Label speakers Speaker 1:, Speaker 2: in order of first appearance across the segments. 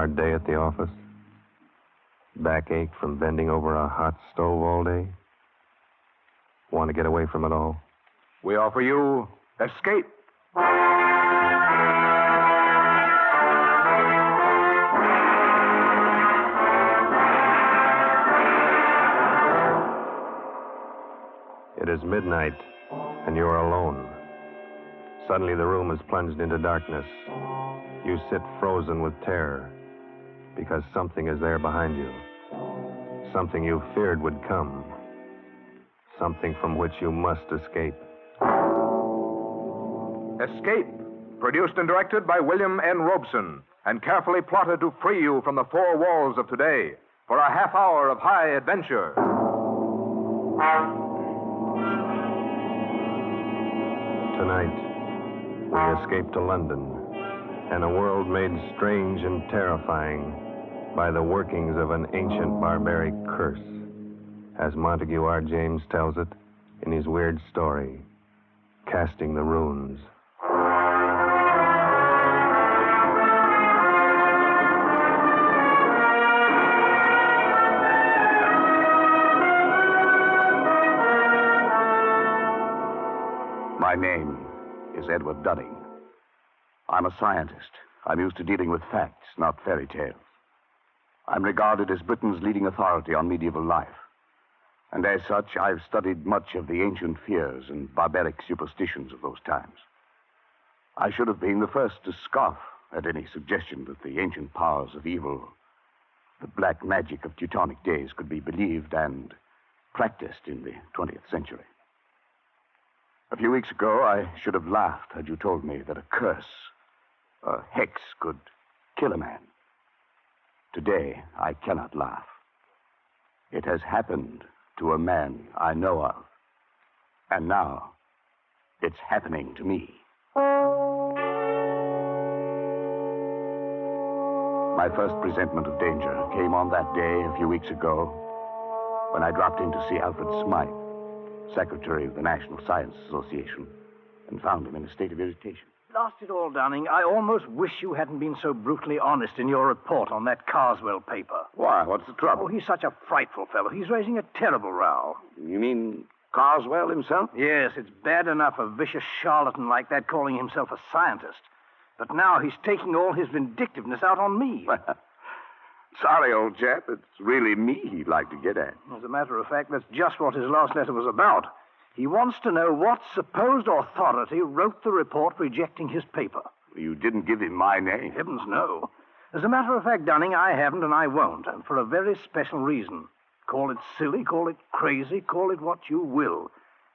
Speaker 1: hard day at the office? Backache from bending over a hot stove all day? Want to get away from it all?
Speaker 2: We offer you Escape.
Speaker 1: It is midnight, and you are alone. Suddenly the room is plunged into darkness. You sit frozen with terror, because something is there behind you. Something you feared would come. Something from which you must escape.
Speaker 2: Escape, produced and directed by William N. Robeson, and carefully plotted to free you from the four walls of today for a half hour of high adventure.
Speaker 1: Tonight, we escape to London and a world made strange and terrifying by the workings of an ancient barbaric curse, as Montague R. James tells it in his weird story, Casting the Runes.
Speaker 3: My name is Edward Dunning. I'm a scientist. I'm used to dealing with facts, not fairy tales. I'm regarded as Britain's leading authority on medieval life. And as such, I've studied much of the ancient fears and barbaric superstitions of those times. I should have been the first to scoff at any suggestion that the ancient powers of evil, the black magic of Teutonic days, could be believed and practiced in the 20th century. A few weeks ago, I should have laughed had you told me that a curse, a hex, could kill a man. Today, I cannot laugh. It has happened to a man I know of. And now, it's happening to me. My first presentiment of danger came on that day a few weeks ago when I dropped in to see Alfred Smythe, Secretary of the National Science Association, and found him in a state of irritation.
Speaker 4: Blast it all, Dunning. I almost wish you hadn't been so brutally honest in your report on that Carswell paper.
Speaker 3: Why? What's the trouble?
Speaker 4: Oh, he's such a frightful fellow. He's raising a terrible row.
Speaker 3: You mean Carswell himself?
Speaker 4: Yes, it's bad enough a vicious charlatan like that calling himself a scientist. But now he's taking all his vindictiveness out on me.
Speaker 3: Sorry, old chap. It's really me he'd like to get at.
Speaker 4: As a matter of fact, that's just what his last letter was about. He wants to know what supposed authority wrote the report rejecting his paper.
Speaker 3: You didn't give him my name.
Speaker 4: Heavens, no. As a matter of fact, Dunning, I haven't and I won't, and for a very special reason. Call it silly, call it crazy, call it what you will.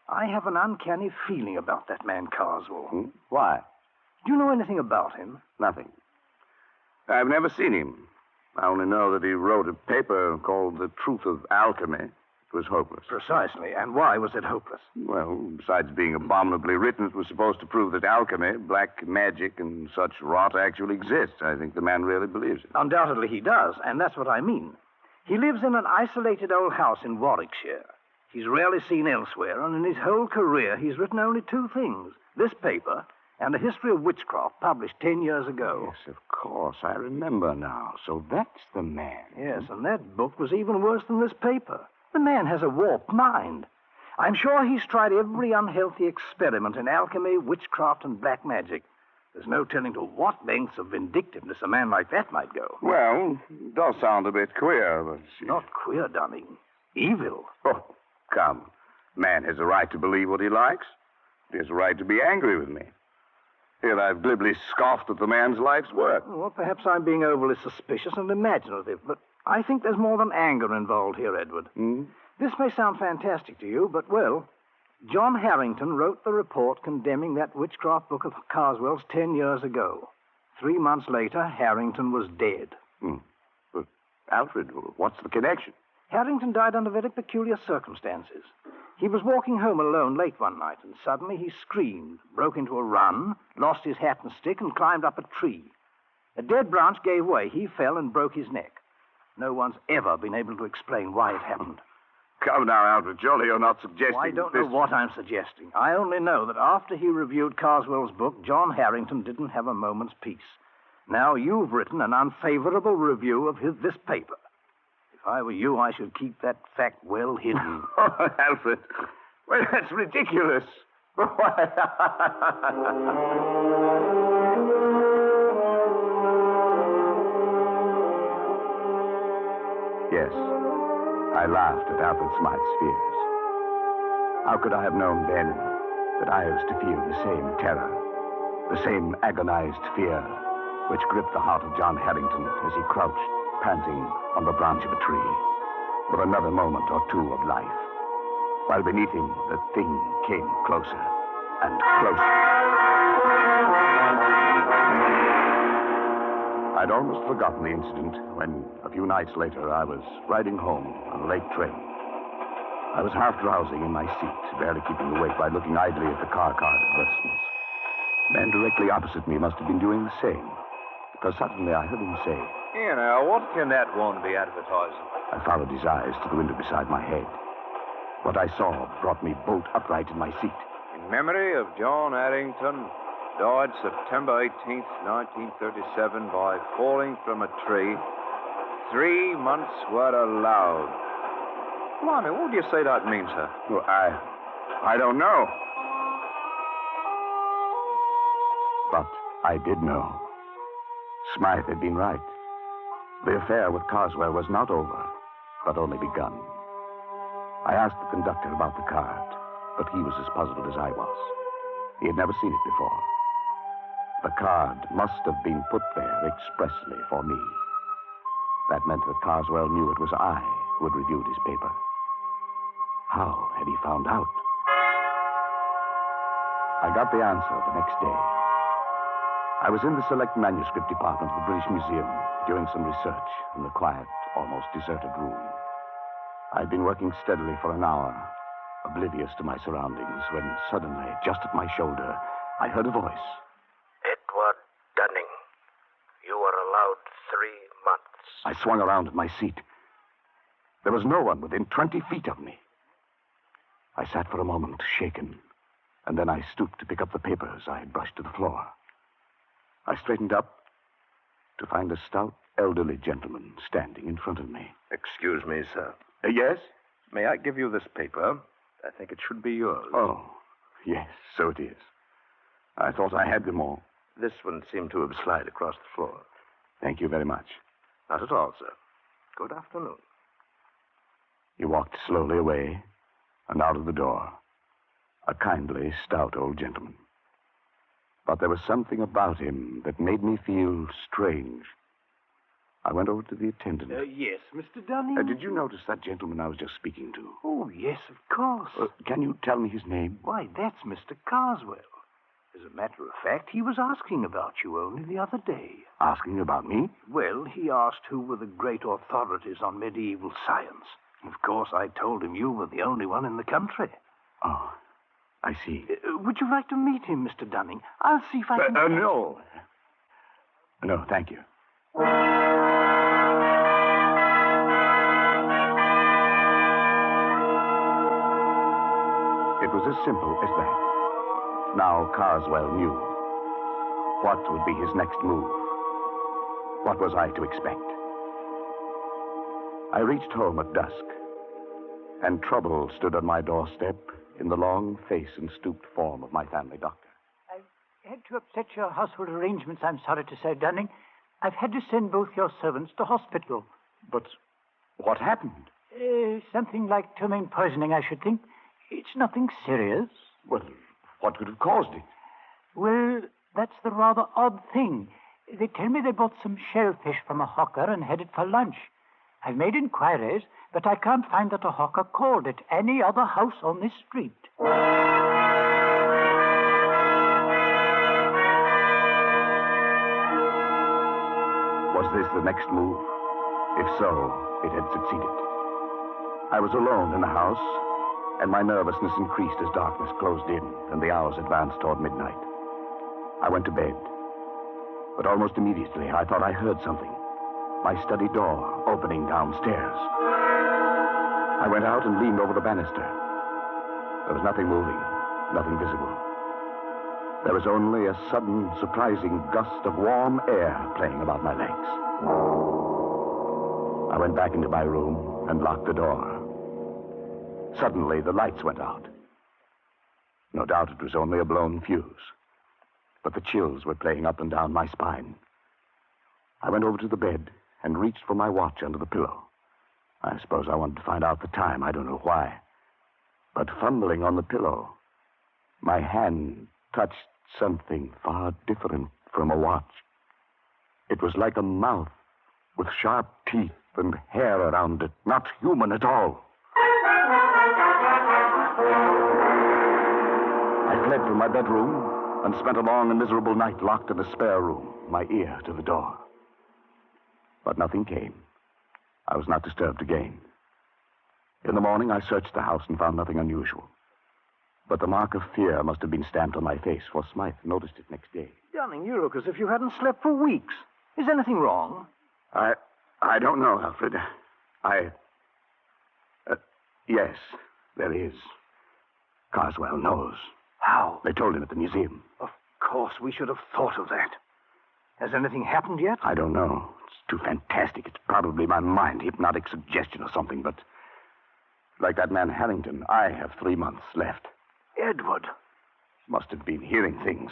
Speaker 4: I have an uncanny feeling about that man Carswell.
Speaker 3: Why?
Speaker 4: Do you know anything about him?
Speaker 3: Nothing. I've never seen him. I only know that he wrote a paper called The Truth of Alchemy. It was hopeless.
Speaker 4: Precisely. And why was it hopeless?
Speaker 3: Well, besides being abominably written, it was supposed to prove that alchemy, black magic, and such rot actually exists. I think the man really believes it.
Speaker 4: Undoubtedly he does, and that's what I mean. He lives in an isolated old house in Warwickshire. He's rarely seen elsewhere, and in his whole career he's written only two things. This paper and a history of witchcraft published 10 years ago.
Speaker 3: Yes, of course. I remember now. So that's the man.
Speaker 4: Yes, and that book was even worse than this paper. The man has a warped mind. I'm sure he's tried every unhealthy experiment in alchemy, witchcraft, and black magic. There's no telling to what lengths of vindictiveness a man like that might go.
Speaker 3: Well, it does sound a bit queer, but...
Speaker 4: Not queer, Dunning. Evil.
Speaker 3: Oh, come. Man has a right to believe what he likes. He has a right to be angry with me. Here I've glibly scoffed at the man's life's work.
Speaker 4: Well, perhaps I'm being overly suspicious and imaginative, but I think there's more than anger involved here, Edward. This may sound fantastic to you, but, well, John Harrington wrote the report condemning that witchcraft book of Carswell's 10 years ago. 3 months later, Harrington was dead.
Speaker 3: But, Alfred, what's the connection?
Speaker 4: Harrington died under very peculiar circumstances. He was walking home alone late one night, and suddenly he screamed, broke into a run, lost his hat and stick, and climbed up a tree. A dead branch gave way. He fell and broke his neck. No one's ever been able to explain why it happened.
Speaker 3: Come now, Alfred. Surely you're not suggesting...
Speaker 4: I don't know what I'm suggesting. I only know that after he reviewed Carswell's book, John Harrington didn't have a moment's peace. Now, you've written an unfavorable review of this paper. If I were you, I should keep that fact well hidden.
Speaker 3: Oh, Alfred. Well, that's ridiculous. Yes, I laughed at Alfred Smythe's fears. How could I have known then that I was to feel the same terror, the same agonized fear which gripped the heart of John Harrington as he crouched, panting, on the branch of a tree, with another moment or two of life, while beneath him the thing came closer and closer. I'd almost forgotten the incident when, a few nights later, I was riding home on a late train. I was half drowsing in my seat, barely keeping awake by looking idly at the car card advertisements. The man directly opposite me must have been doing the same, because suddenly I heard him say,
Speaker 5: Here now, what can that one be advertising?
Speaker 3: I followed his eyes to the window beside my head. What I saw brought me bolt upright in my seat.
Speaker 5: In memory of John Harrington, died September 18th, 1937, by falling from a tree. 3 months were allowed. Blimey, what do you say that means, sir?
Speaker 3: Well, I don't know. But I did know. Smythe had been right. The affair with Carswell was not over, but only begun. I asked the conductor about the card, but he was as puzzled as I was. He had never seen it before. The card must have been put there expressly for me. That meant that Carswell knew it was I who had reviewed his paper. How had he found out? I got the answer the next day. I was in the select manuscript department of the British Museum doing some research in the quiet, almost deserted room. I'd been working steadily for an hour, oblivious to my surroundings, when suddenly, just at my shoulder, I heard a voice.
Speaker 6: Edward Dunning, you are allowed 3 months.
Speaker 3: I swung around in my seat. There was no one within 20 feet of me. I sat for a moment, shaken, and then I stooped to pick up the papers I had brushed to the floor. I straightened up to find a stout, elderly gentleman standing in front of me.
Speaker 6: Excuse me, sir.
Speaker 3: Yes?
Speaker 6: May I give you this paper? I think it should be yours.
Speaker 3: Oh, yes, so it is. I thought I had them all.
Speaker 6: This one seemed to have slid across the floor.
Speaker 3: Thank you very much.
Speaker 6: Not at all, sir. Good afternoon.
Speaker 3: He walked slowly away and out of the door. A kindly, stout old gentleman. But there was something about him that made me feel strange. I went over to the attendant.
Speaker 4: Yes, Mr. Dunning?
Speaker 3: Did you notice that gentleman I was just speaking to?
Speaker 4: Oh, yes, of course.
Speaker 3: Can you tell me his name?
Speaker 4: Why, that's Mr. Carswell. As a matter of fact, he was asking about you only the other day.
Speaker 3: Asking about me?
Speaker 4: Well, he asked who were the great authorities on medieval science. Of course, I told him you were the only one in the country.
Speaker 3: Oh, I see.
Speaker 4: Would you like to meet him, Mr. Dunning? I'll see if I can...
Speaker 3: No. No, thank you. It was as simple as that. Now Carswell knew. What would be his next move? What was I to expect? I reached home at dusk, and trouble stood on my doorstep in the long face and stooped form of my family doctor.
Speaker 7: I've had to upset your household arrangements, I'm sorry to say, Dunning. I've had to send both your servants to hospital.
Speaker 3: But what happened?
Speaker 7: Something like ptomaine poisoning, I should think. It's nothing serious.
Speaker 3: Well, what could have caused it?
Speaker 7: Well, that's the rather odd thing. They tell me they bought some shellfish from a hawker and headed for lunch. I've made inquiries, but I can't find that a hawker called at any other house on this street.
Speaker 3: Was this the next move? If so, it had succeeded. I was alone in the house, and my nervousness increased as darkness closed in and the hours advanced toward midnight. I went to bed, but almost immediately I thought I heard something. My study door opening downstairs. I went out and leaned over the banister. There was nothing moving, nothing visible. There was only a sudden, surprising gust of warm air playing about my legs. I went back into my room and locked the door. Suddenly, the lights went out. No doubt it was only a blown fuse, but the chills were playing up and down my spine. I went over to the bed and reached for my watch under the pillow. I suppose I wanted to find out the time. I don't know why. But fumbling on the pillow, my hand touched something far different from a watch. It was like a mouth with sharp teeth and hair around it, not human at all. I fled from my bedroom and spent a long and miserable night locked in a spare room, my ear to the door. But nothing came. I was not disturbed again. In the morning, I searched the house and found nothing unusual. But the mark of fear must have been stamped on my face, for Smythe noticed it next day.
Speaker 4: Dunning, you look as if you hadn't slept for weeks. Is anything wrong?
Speaker 3: I don't know, Alfred. Yes, there is. Carswell knows.
Speaker 4: How?
Speaker 3: They told him at the museum.
Speaker 4: Of course, we should have thought of that. Has anything happened yet?
Speaker 3: I don't know. It's too fantastic. It's probably my mind, hypnotic suggestion or something, but like that man Harrington, I have 3 months left.
Speaker 4: Edward.
Speaker 3: Must have been hearing things.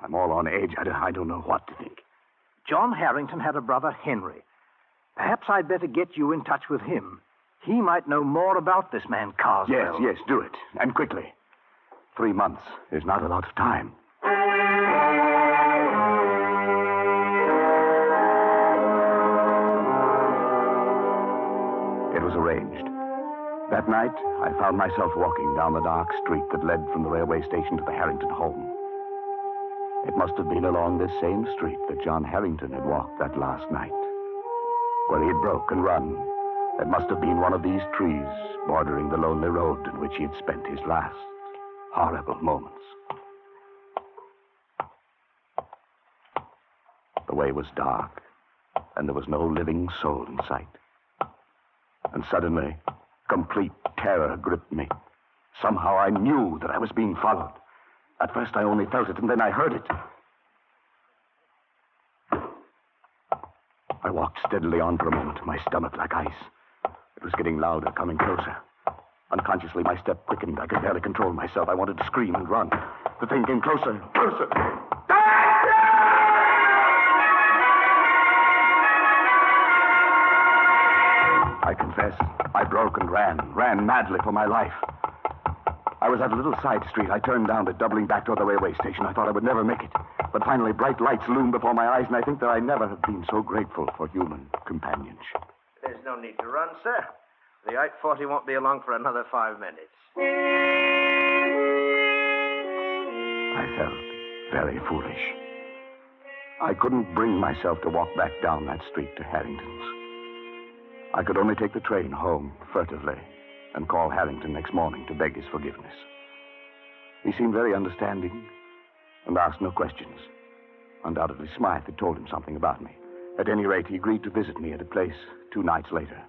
Speaker 3: I'm all on edge. I don't know what to think.
Speaker 4: John Harrington had a brother, Henry. Perhaps I'd better get you in touch with him. He might know more about this man, Carswell.
Speaker 3: Yes, do it. And quickly. 3 months is not a lot of time. It was arranged. That night, I found myself walking down the dark street that led from the railway station to the Harrington home. It must have been along this same street that John Harrington had walked that last night. Where he had broke and run, it must have been one of these trees bordering the lonely road in which he had spent his last horrible moments. The way was dark, and there was no living soul in sight. And suddenly, complete terror gripped me. Somehow I knew that I was being followed. At first I only felt it, and then I heard it. I walked steadily on for a moment, my stomach like ice. It was getting louder, coming closer. Unconsciously, my step quickened. I could barely control myself. I wanted to scream and run. The thing came closer, closer. I confess, I broke and ran madly for my life. I was at a little side street. I turned down it, doubling back toward the railway station. I thought I would never make it. But finally, bright lights loomed before my eyes, and I think that I never have been so grateful for human companionship.
Speaker 8: There's no need to run, sir. The 840 won't be along for another 5 minutes.
Speaker 3: I felt very foolish. I couldn't bring myself to walk back down that street to Harrington's. I could only take the train home furtively and call Harrington next morning to beg his forgiveness. He seemed very understanding and asked no questions. Undoubtedly, Smythe had told him something about me. At any rate, he agreed to visit me at a place 2 nights later.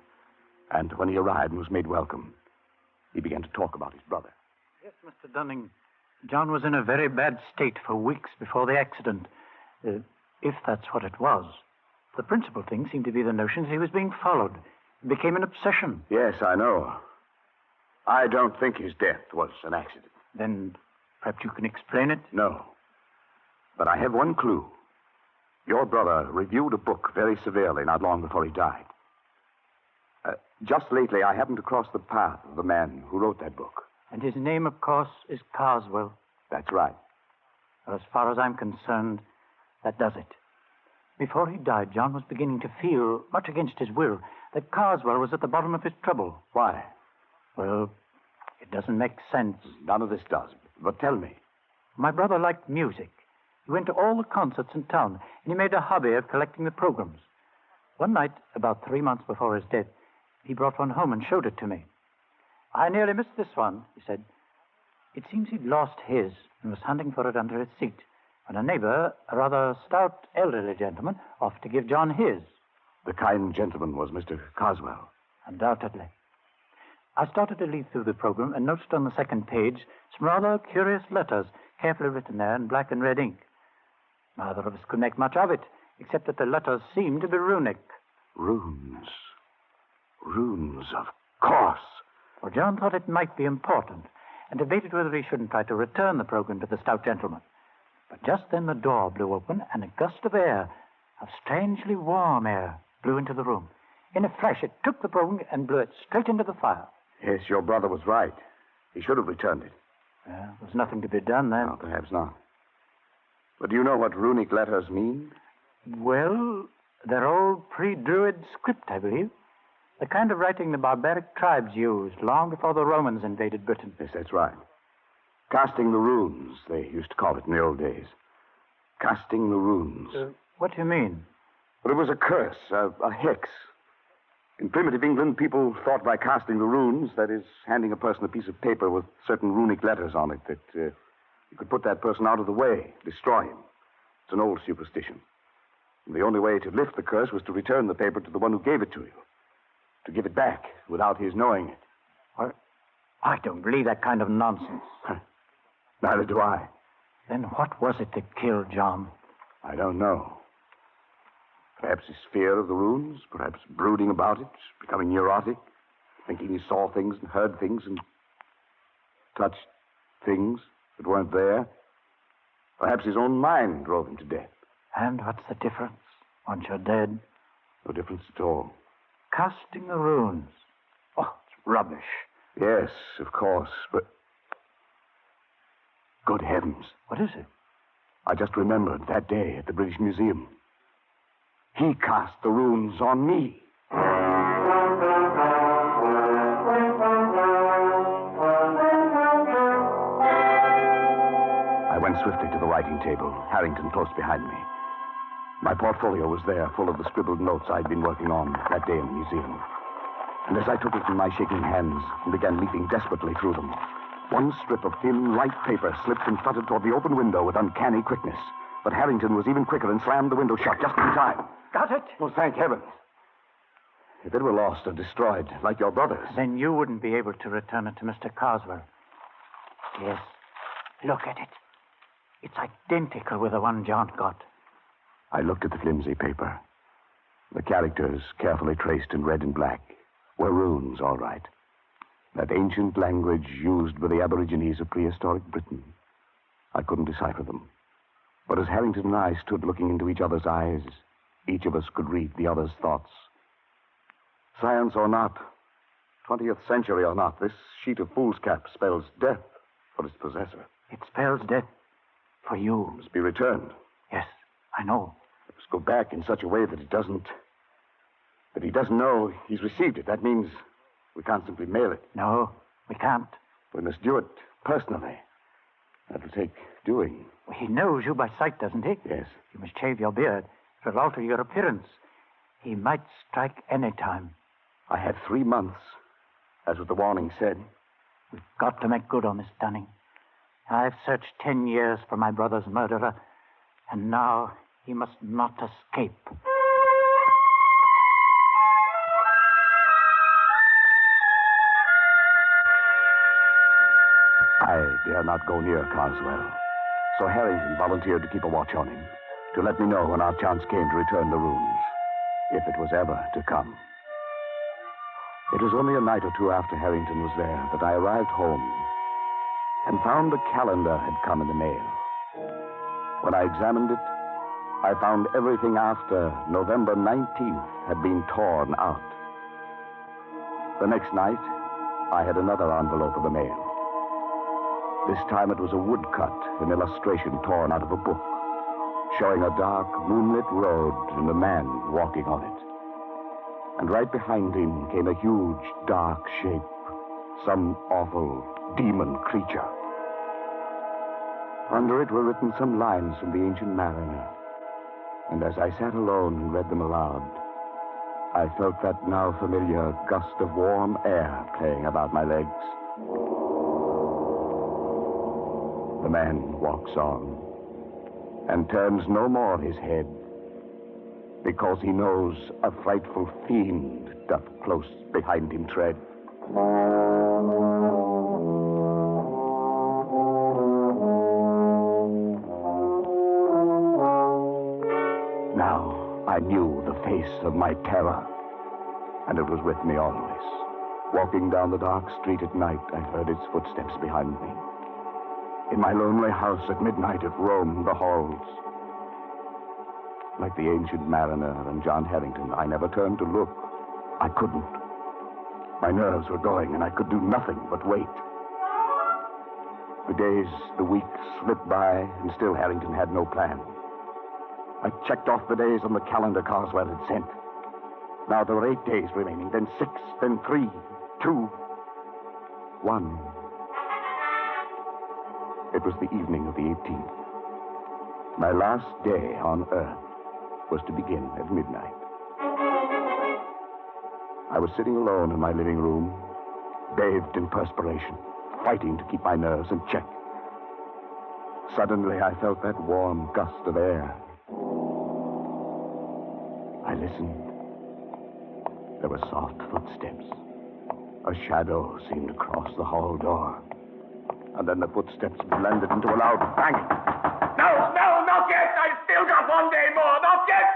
Speaker 3: And when he arrived and was made welcome, he began to talk about his brother.
Speaker 7: Yes, Mr. Dunning. John was in a very bad state for weeks before the accident. If that's what it was. The principal thing seemed to be the notion that he was being followed. It became an obsession.
Speaker 3: Yes, I know. I don't think his death was an accident.
Speaker 7: Then perhaps you can explain it?
Speaker 3: No. But I have one clue. Your brother reviewed a book very severely not long before he died. Just lately, I happened to cross the path of the man who wrote that book.
Speaker 7: And his name, of course, is Carswell.
Speaker 3: That's right.
Speaker 7: Well, as far as I'm concerned, that does it. Before he died, John was beginning to feel, much against his will, that Carswell was at the bottom of his trouble.
Speaker 3: Why?
Speaker 7: Well, it doesn't make sense.
Speaker 3: None of this does. But tell me.
Speaker 7: My brother liked music. He went to all the concerts in town, and he made a hobby of collecting the programs. One night, about 3 months before his death, he brought one home and showed it to me. I nearly missed this one, he said. It seems he'd lost his and was hunting for it under his seat when a neighbor, a rather stout elderly gentleman, offered to give John his.
Speaker 3: The kind gentleman was Mr. Carswell.
Speaker 7: Undoubtedly. I started to leaf through the program and noticed on the second page some rather curious letters carefully written there in black and red ink. Neither of us could make much of it, except that the letters seemed to be runic.
Speaker 3: Runes. Runes, of course.
Speaker 7: Well, John thought it might be important and debated whether he shouldn't try to return the program to the stout gentleman. But just then the door blew open and a gust of air, of strangely warm air, blew into the room. In a flash, it took the program and blew it straight into the fire.
Speaker 3: Yes, your brother was right. He should have returned it.
Speaker 7: There was nothing to be done then.
Speaker 3: No, perhaps not. But do you know what runic letters mean?
Speaker 7: Well, they're old pre-Druid script, I believe. The kind of writing the barbaric tribes used long before the Romans invaded Britain.
Speaker 3: Yes, that's right. Casting the runes, they used to call it in the old days. Casting the runes.
Speaker 7: What do you mean?
Speaker 3: Well, it was a curse, a hex. In primitive England, people thought by casting the runes, that is, handing a person a piece of paper with certain runic letters on it, that you could put that person out of the way, destroy him. It's an old superstition. And the only way to lift the curse was to return the paper to the one who gave it to you. To give it back without his knowing it.
Speaker 7: I don't believe that kind of nonsense.
Speaker 3: Neither do I.
Speaker 7: Then what was it that killed John?
Speaker 3: I don't know. Perhaps his fear of the runes, perhaps brooding about it, becoming neurotic, thinking he saw things and heard things and touched things that weren't there. Perhaps his own mind drove him to death.
Speaker 7: And what's the difference once you're dead?
Speaker 3: No difference at all.
Speaker 7: Casting the runes. Oh, it's rubbish.
Speaker 3: Yes, of course, but... Good heavens.
Speaker 7: What is it?
Speaker 3: I just remembered that day at the British Museum. He cast the runes on me. I went swiftly to the writing table, Harrington close behind me. My portfolio was there, full of the scribbled notes I'd been working on that day in the museum. And as I took it in my shaking hands and began leaping desperately through them, one strip of thin, light paper slipped and fluttered toward the open window with uncanny quickness. But Harrington was even quicker and slammed the window shut just in time.
Speaker 7: Got it?
Speaker 3: Oh, thank heavens. If it were lost or destroyed, like your brother's...
Speaker 7: Then you wouldn't be able to return it to Mr. Carswell. Yes. Look at it. It's identical with the one John got.
Speaker 3: I looked at the flimsy paper. The characters, carefully traced in red and black, were runes, all right. That ancient language used by the Aborigines of prehistoric Britain. I couldn't decipher them. But as Harrington and I stood looking into each other's eyes, each of us could read the other's thoughts. Science or not, 20th century or not, this sheet of foolscap spells death for its possessor.
Speaker 7: It spells death for you.
Speaker 3: It must be returned.
Speaker 7: Yes, I know.
Speaker 3: It must go back in such a way that he doesn't know he's received it. That means we can't simply mail it.
Speaker 7: No, we can't.
Speaker 3: We must do it personally. That'll take doing.
Speaker 7: Well, he knows you by sight, doesn't he?
Speaker 3: Yes.
Speaker 7: You must shave your beard. It'll alter your appearance. He might strike any time.
Speaker 3: I have 3 months, as what the warning said.
Speaker 7: We've got to make good on this Dunning. I've searched 10 years for my brother's murderer, and now he must not escape.
Speaker 3: I dare not go near Carswell, so Harrington volunteered to keep a watch on him, to let me know when our chance came to return the runes, if it was ever to come. It was only a night or two after Harrington was there that I arrived home and found the calendar had come in the mail. When I examined it, I found everything after November 19th had been torn out. The next night, I had another envelope of the mail. This time it was a woodcut, an illustration torn out of a book, showing a dark, moonlit road and a man walking on it. And right behind him came a huge, dark shape, some awful demon creature. Under it were written some lines from the Ancient Mariner. And as I sat alone and read them aloud, I felt that now familiar gust of warm air playing about my legs. The man walks on and turns no more his head, because he knows a frightful fiend doth close behind him tread. I knew the face of my terror, and it was with me always. Walking down the dark street at night, I heard its footsteps behind me. In my lonely house at midnight, it roamed the halls. Like the ancient mariner and John Harrington, I never turned to look. I couldn't. My nerves were going, and I could do nothing but wait. The days, the weeks slipped by, and still Harrington had no plan. I checked off the days on the calendar Carswell had sent. Now there were 8 days remaining, then 6, then 3, 2, 1. It was the evening of the 18th. My last day on Earth was to begin at midnight. I was sitting alone in my living room, bathed in perspiration, fighting to keep my nerves in check. Suddenly, I felt that warm gust of air. I listened. There were soft footsteps. A shadow seemed to cross the hall door. And then the footsteps blended into a loud banging.
Speaker 9: No, not yet! I still got 1 day more! Not yet!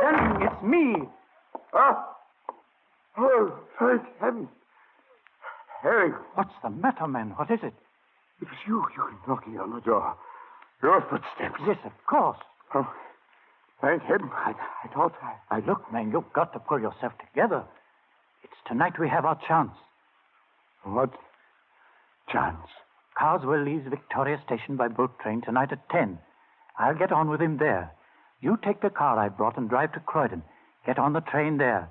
Speaker 7: Denning, it's me.
Speaker 9: Oh, thank heaven. Harry.
Speaker 7: What's the matter, man? What is it?
Speaker 9: It was you knocking on the door. Your footsteps.
Speaker 7: Yes, of course.
Speaker 9: Oh, thank heaven. I thought I...
Speaker 7: Look, man, you've got to pull yourself together. It's tonight we have our chance.
Speaker 9: What chance?
Speaker 7: Carswell leaves Victoria Station by boat train tonight at 10. I'll get on with him there. You take the car I brought and drive to Croydon. Get on the train there.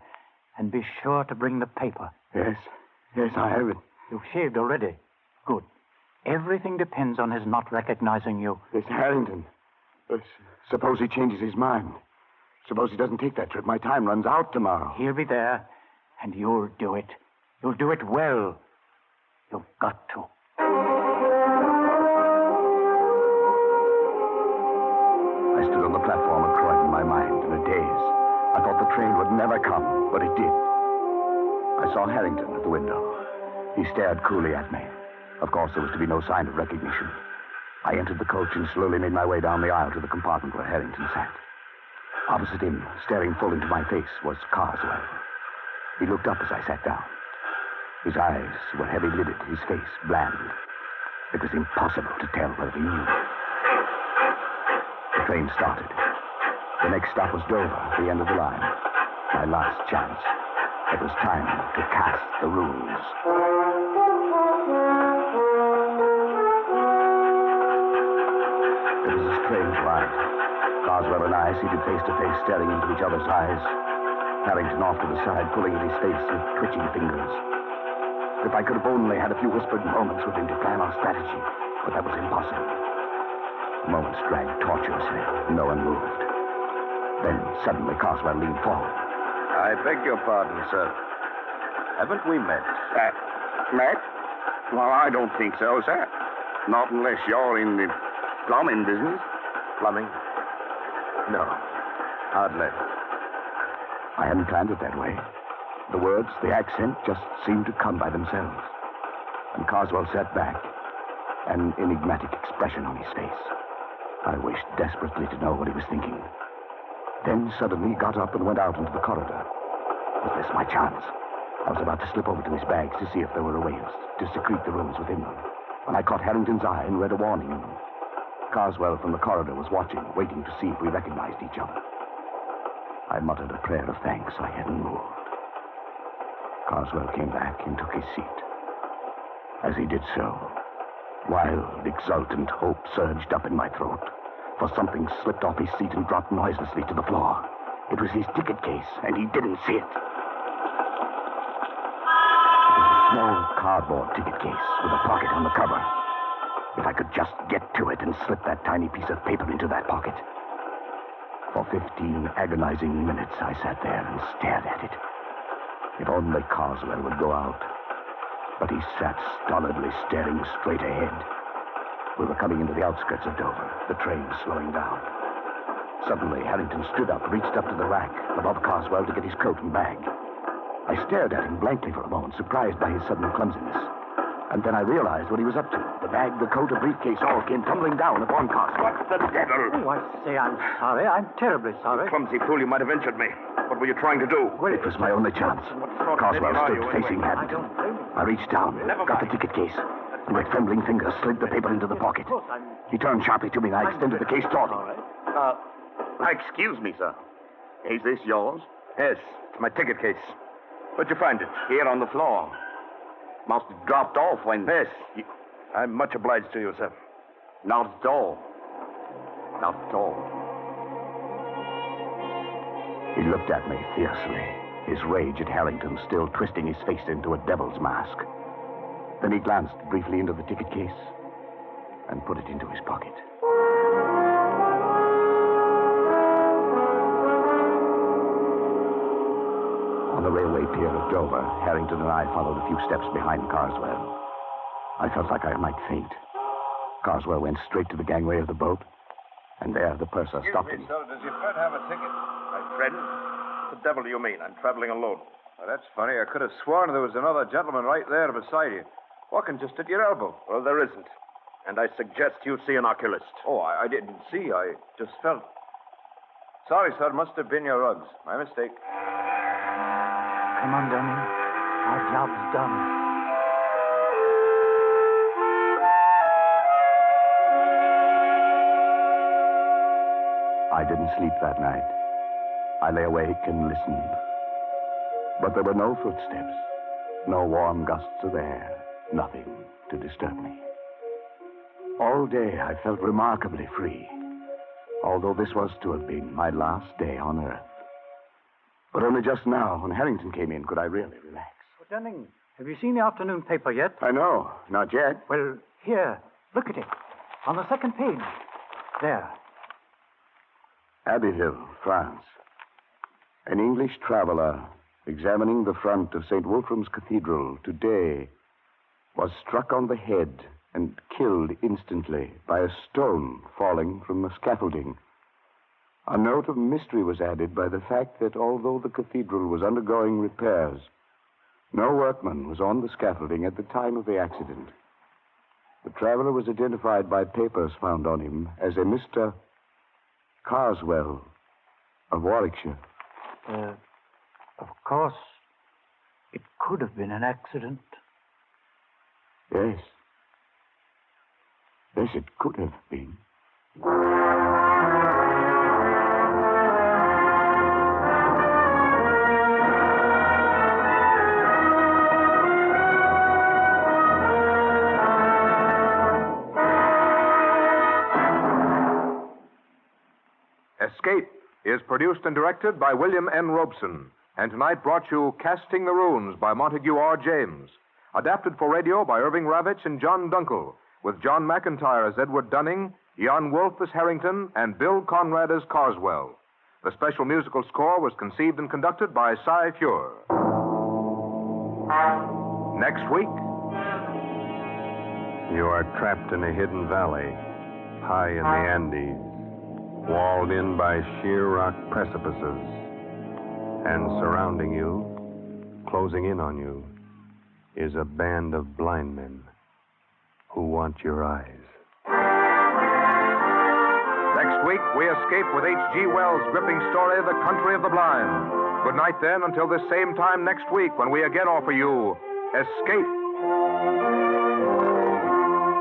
Speaker 7: And be sure to bring the paper.
Speaker 9: Yes, I have it.
Speaker 7: You've shaved already. Good. Everything depends on his not recognizing you.
Speaker 9: It's Harrington. Suppose he changes his mind. Suppose he doesn't take that trip. My time runs out tomorrow.
Speaker 7: He'll be there, and you'll do it. You'll do it well. You've got to.
Speaker 3: I stood on the platform at Croydon, my mind in a daze. I thought the train would never come, but it did. I saw Harrington at the window. He stared coolly at me. Of course, there was to be no sign of recognition. I entered the coach and slowly made my way down the aisle to the compartment where Harrington sat. Opposite him, staring full into my face, was Carswell. He looked up as I sat down. His eyes were heavy-lidded, his face bland. It was impossible to tell whether he knew. The train started. The next stop was Dover, the end of the line. My last chance. It was time to cast the rules. It was a strange ride. Carswell and I seated face to face, staring into each other's eyes. Harrington off to the side, pulling at his face with twitching fingers. If I could have only had a few whispered moments with him to plan our strategy, but that was impossible. The moments dragged tortuously. No one moved. Then, suddenly, Carswell leaned forward.
Speaker 5: I beg your pardon, sir. Haven't we met?
Speaker 6: Met? Well, I don't think so, sir. Not unless you're in the plumbing business.
Speaker 5: Plumbing? No, hardly.
Speaker 3: I hadn't planned it that way. The words, the accent, just seemed to come by themselves. And Carswell sat back, an enigmatic expression on his face. I wished desperately to know what he was thinking. Then suddenly he got up and went out into the corridor. Was this my chance? I was about to slip over to his bags to see if there were ways to secrete the rooms within them, when I caught Harrington's eye and read a warning in them. Carswell from the corridor was watching, waiting to see if we recognized each other. I muttered a prayer of thanks I hadn't moved. Carswell came back and took his seat. As he did so, wild, exultant hope surged up in my throat, for something slipped off his seat and dropped noiselessly to the floor. It was his ticket case, and he didn't see it. It was a small cardboard ticket case with a pocket on the cover. If I could just get to it and slip that tiny piece of paper into that pocket. For 15 agonizing minutes, I sat there and stared at it. If only Carswell would go out. But he sat stolidly staring straight ahead. We were coming into the outskirts of Dover, the train slowing down. Suddenly, Harrington stood up, reached up to the rack above Carswell to get his coat and bag. I stared at him blankly for a moment, surprised by his sudden clumsiness. And then I realized what he was up to. The bag, the coat, the briefcase all came tumbling down upon Carswell.
Speaker 6: What the devil?
Speaker 7: Oh, I say, I'm sorry. I'm terribly sorry.
Speaker 6: Clumsy fool, you might have injured me. What were you trying to do?
Speaker 7: Well,
Speaker 3: It was my only chance. Carswell stood facing Harrington. I reached down, got the ticket case, and with trembling fingers slid the paper into the pocket. He turned sharply to me, and I extended the case toward him.
Speaker 6: Excuse me, sir. Is this yours?
Speaker 2: Yes, it's my ticket case. Where'd you find it?
Speaker 6: Here on the floor. Must have dropped off when...
Speaker 2: Yes. I'm much obliged to you, sir.
Speaker 6: Not at all. Not at all.
Speaker 3: He looked at me fiercely, his rage at Harrington still twisting his face into a devil's mask. Then he glanced briefly into the ticket case and put it into his pocket. On the railway pier at Dover, Harrington and I followed a few steps behind Carswell. I felt like I might faint. Carswell went straight to the gangway of the boat, and there the purser stopped him.
Speaker 5: Sir, does your friend have a ticket?
Speaker 2: My friend? What the devil do you mean? I'm traveling alone.
Speaker 5: Well, that's funny. I could have sworn there was another gentleman right there beside you, walking just at your elbow.
Speaker 2: Well, there isn't. And I suggest you see an oculist.
Speaker 5: Oh, I didn't see. I just felt. Sorry, sir. Must have been your rugs. My mistake.
Speaker 7: Come on, Dunning. Our job's done.
Speaker 3: I didn't sleep that night. I lay awake and listened. But there were no footsteps, no warm gusts of air, nothing to disturb me. All day I felt remarkably free, although this was to have been my last day on Earth. But only just now, when Harrington came in, could I really relax.
Speaker 7: Oh, Dunning, have you seen the afternoon paper yet?
Speaker 3: I know, not yet.
Speaker 7: Well, here, look at it. On the second page. There.
Speaker 3: Abbeville, France. An English traveler examining the front of St. Wolfram's Cathedral today was struck on the head and killed instantly by a stone falling from the scaffolding. A note of mystery was added by the fact that although the cathedral was undergoing repairs, no workman was on the scaffolding at the time of the accident. The traveler was identified by papers found on him as a Mr. Carswell of Warwickshire.
Speaker 7: Of course, it could have been an accident.
Speaker 3: Yes. Yes, it could have been.
Speaker 2: Escape is produced and directed by William N. Robeson, and tonight brought you Casting the Runes by Montague R. James, adapted for radio by Irving Ravitch and John Dunkel, with John McIntyre as Edward Dunning, Jan Wolfe as Harrington, and Bill Conrad as Carswell. The special musical score was conceived and conducted by Cy Fure. Next week,
Speaker 1: You are trapped in a hidden valley, high in the Andes, walled in by sheer rock precipices, and surrounding you, closing in on you, is a band of blind men who want your eyes.
Speaker 2: next week, we escape with H.G. Wells' gripping story, The Country of the Blind. Good night, then, until this same time next week when we again offer you Escape.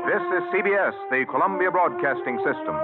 Speaker 2: This is CBS, the Columbia Broadcasting System.